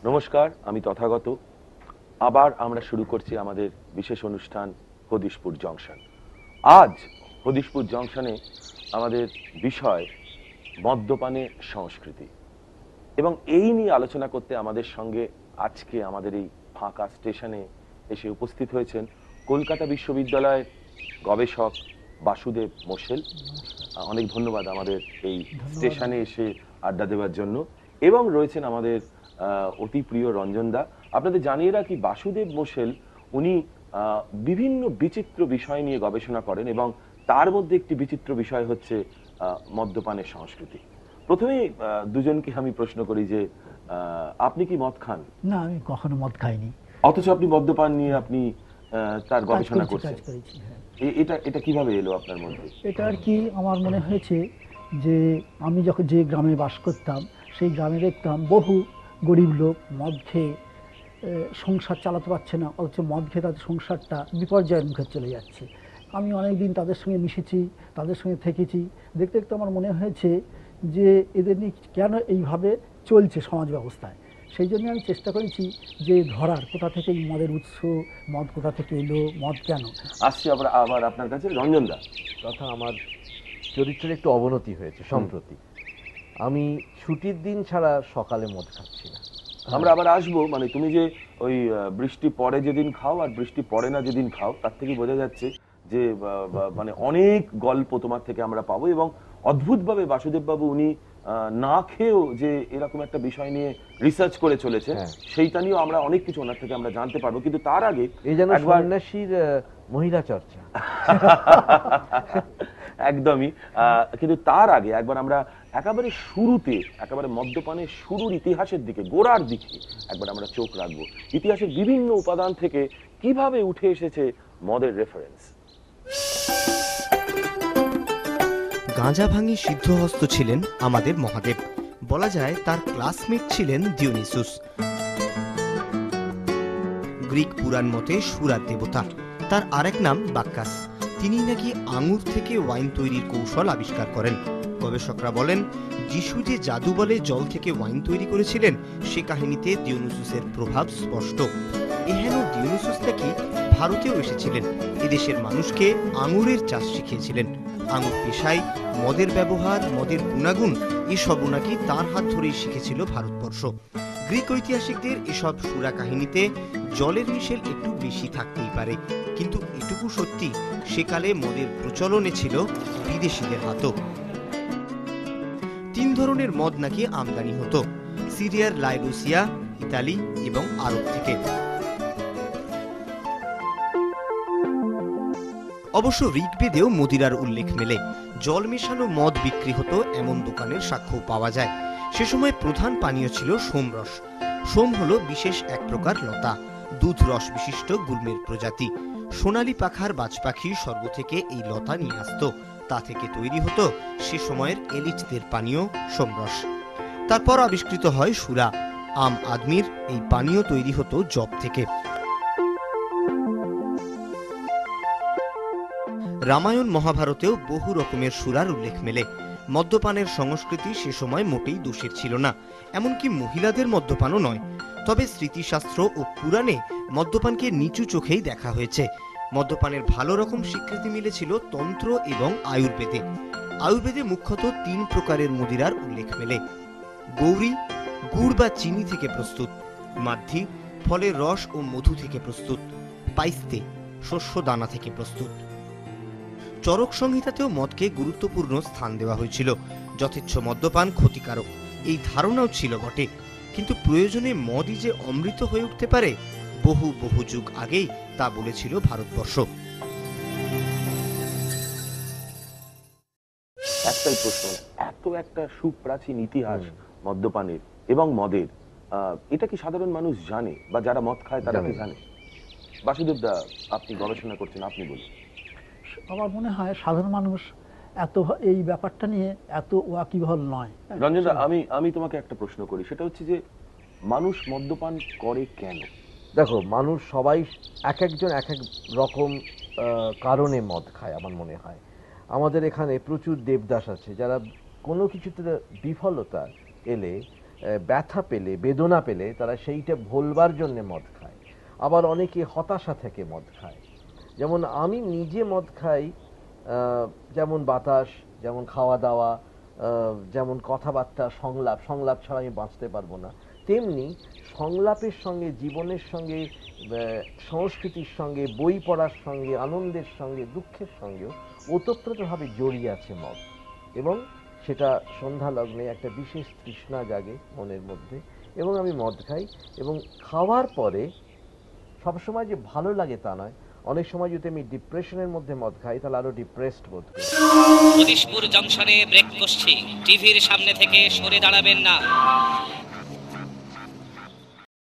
নমস্কার, আমি তথাগত। আবার আমরা শুরু করছি আমাদের বিশেষ অনুষ্ঠান হদিশপুর জংশন। আজ হদিশপুর জংশনে আমাদের বিষয় মদ্যপানের সংস্কৃতি, এবং এই নিয়ে আলোচনা করতে আমাদের সঙ্গে আজকে আমাদের এই ফাঁকা স্টেশনে এসে উপস্থিত হয়েছেন কলকাতা বিশ্ববিদ্যালয়ের গবেষক বাসুদেব মোশেল। অনেক ধন্যবাদ আমাদের এই স্টেশনে এসে আড্ডা দেওয়ার জন্য। এবং রয়েছেন আমাদের অতি প্রিয় রঞ্জন দা। আপনাদের জানিয়ে রাখি, বাসুদেব মোশেল উনি বিভিন্ন বিচিত্র বিষয় নিয়ে গবেষণা করেন, এবং তার মধ্যে একটি বিচিত্র বিষয় হচ্ছে মদ্যপানের সংস্কৃতি। প্রথমেই দুজনকে আমি প্রশ্ন করি যে আপনি কি মদ খান? না, আমি কখনো মদ খাইনি। অথচ আপনি মদ্যপান নিয়ে আপনি তার গবেষণা করছেন। এটা এটা কিভাবে এলো আপনার মধ্যে? এটা আর কি, আমার মনে হয়েছে যে আমি যখন যে গ্রামে বাস করতাম সেই গ্রামে দেখতাম বহু গরিব লোক মদ খেয়ে সংসার চালাতে পারছে না, অথচ মদ খেয়ে তাদের সংসারটা বিপর্যয়ের মুখে চলে যাচ্ছে। আমি অনেক দিন তাদের সঙ্গে মিশেছি, তাদের সঙ্গে থেকেছি, দেখতে দেখতে আমার মনে হয়েছে যে এদের নিয়ে কেন এইভাবে চলছে সমাজ ব্যবস্থায়। সেই জন্য আমি চেষ্টা করেছি যে ধরার কোথা থেকে এই মদের উৎস, মদ কোথা থেকে এলো, মদ কেন। আসছি আবার আপনার কাছে রঞ্জন দা। তথা আমার চরিত্রের একটু অবনতি হয়েছে সম্প্রতি। আমি ছুটির দিন ছাড়া সকালে মদ খাচ্ছি না। আমরা আবার আসবো, মানে তুমি যে ওই বৃষ্টি পড়ে যেদিন খাও আর বৃষ্টি পড়ে না যেদিন খাও, তার থেকে বোঝা যাচ্ছে যে মানে অনেক গল্প তোমার থেকে আমরা পাবো। এবং অদ্ভুতভাবে বাসুদেব বাবু উনি না খেয়েও যে এরকম একটা বিষয় নিয়ে রিসার্চ করে চলেছে, সেইটা নিয়েও আমরা অনেক কিছু ওনার থেকে আমরা জানতে পারবো। কিন্তু তার আগে এই যেন সন্ন্যাসীর মহিলা চর্চা। একদমই। কিন্তু তার আগে একবার আমরা একেবারে শুরুতে, একেবারে মদ্যপানের শুরুর ইতিহাসের দিকে, গোড়ার দিকে একবার আমরা চোখ রাখবো। ইতিহাসের বিভিন্ন উপাদান থেকে কিভাবে উঠে এসেছে মদের রেফারেন্স। গাঁজা ভাঙি সিদ্ধহস্ত ছিলেন আমাদের মহাদেব। বলা যায় তার ক্লাসমেট ছিলেন ডিওনিসুস, গ্রিক পুরাণ মতে সুরার দেবতা। তার আরেক নাম বাক্কাস। তিনি নাকি আঙুর থেকে ওয়াইন তৈরির কৌশল আবিষ্কার করেন। গবেষকরা বলেন, যিশু যে জাদু বলে জল থেকে ওয়াইন তৈরি করেছিলেন, সে কাহিনীতে ডিওনিসুসের প্রভাব স্পষ্ট। এহেন ডিওনিসুস নাকি ভারতেও এসেছিলেন, এদেশের মানুষকে আঙুরের চাষ শিখিয়েছিলেন। আঙুর পেশায় মদের ব্যবহার, মদের গুণাগুণ এসবও নাকি তার হাত ধরেই শিখেছিল ভারতবর্ষ। গ্রিক ঐতিহাসিকদের এসব সুরা কাহিনীতে জলের মিশেল একটু বেশি থাকতেই পারে, কিন্তু এটুকু সত্যি, সেকালে মদের প্রচলনে ছিল বিদেশিদের হাতও। 3 ধরনের মদ নাকি আমদানি হতো, সিরিয়ার লাইলুসিয়া, ইতালি এবং আরব থেকে। অবশ্য ঋগ্বেদেও মদিরার উল্লেখ মেলে। জল মেশানো মদ বিক্রি হতো এমন দোকানের সাক্ষ্য পাওয়া যায়। সে সময় প্রধান পানীয় ছিল সোমরস। সোম হলো বিশেষ এক প্রকার লতা, দুধ রস বিশিষ্ট গুল্মের প্রজাতি। সোনালী পাখার বাজ পাখি স্বর্গ থেকে এই লতা নিয়ে আসত, তা থেকে তৈরি হতো সে সময়ের এলিটদের পানীয় সোমরস। তারপর আবিষ্কৃত হয় সুরা। আম আদমির এই পানীয় তৈরি হতো জব থেকে। রামায়ণ মহাভারতেও বহু রকমের সুরার উল্লেখ মেলে। মদ্যপানের সংস্কৃতি সে সময় মোটেই দোষের ছিল না, এমনকি মহিলাদের মদ্যপানও নয়। তবে স্মৃতিশাস্ত্র ও পুরাণে মদ্যপানকে নিচু চোখেই দেখা হয়েছে। মদ্যপানের ভালো রকম স্বীকৃতি মিলেছিল তন্ত্র এবং আয়ুর্বেদে। আয়ুর্বেদে মুখ্যত 3 প্রকারের মদিরার উল্লেখ মেলে। গৌরী, গুড় বা চিনি থেকে প্রস্তুত; মাধ্যি, ফলের রস ও মধু থেকে প্রস্তুত; পাইস্তে, শস্য দানা থেকে প্রস্তুত। চরক সংহিতাতেও মদকে গুরুত্বপূর্ণ স্থান দেওয়া হয়েছিল। যথেচ্ছ মদ্যপান ক্ষতিকারক, এই ধারণাও ছিল বটে, কিন্তু প্রয়োজনে মদই যে অমৃত হয়ে উঠতে পারে, বহু বহু যুগ আগেই তা বলেছিল ভারতবর্ষ। একটাই প্রশ্ন, এত একটা সুপ্রাচীন ইতিহাস মদ্যপানের এবং মদের, এটা কি সাধারণ মানুষ জানে, বা যারা মদ খায় তারা কি জানে? বাসুদেব দা, আপনি গবেষণা করছেন, আপনি বলুন। আমার মনে হয় সাধারণ মানুষ এত এই ব্যাপারটা নিয়ে এত ওয়াকিবহাল নয়। রঞ্জন দা, আমি তোমাকে একটা প্রশ্ন করি, সেটা হচ্ছে যে মানুষ মদ্যপান করে কেন? দেখো, মানুষ সবাই এক একজন এক এক রকম কারণে মদ খায়। আমার মনে হয় আমাদের এখানে প্রচুর দেবদাস আছে, যারা কোনো কিছুতে বিফলতা এলে ব্যথা পেলে, বেদনা পেলে তারা সেইটা ভোলবার জন্য মদ খায়। আবার অনেকে হতাশা থেকে মদ খায়। যেমন আমি নিজে মদ খাই, যেমন বাতাস, যেমন খাওয়া দাওয়া, যেমন কথাবার্তা, সংলাপ ছাড়া আমি বাঁচতে পারবো না, তেমনি সংলাপের সঙ্গে, জীবনের সঙ্গে, সংস্কৃতির সঙ্গে, বই পড়ার সঙ্গে, আনন্দের সঙ্গে, দুঃখের সঙ্গেও ওতপ্রোতভাবে জড়িয়ে আছে মদ। এবং সেটা সন্ধ্যা লগ্নে একটা বিশেষ তৃষ্ণা জাগে মনের মধ্যে, এবং আমি মদ খাই। এবং খাওয়ার পরে সবসময় যে ভালো লাগে তা নয়, অনেক সময় যদি আমি ডিপ্রেশনের মধ্যে মদ খাই তাহলে আরো ডিপ্রেসড বোধ করি। হদিশপুর জংশনে ব্রেক করছি, টিভির সামনে থেকে সরে দাঁড়াবেন না।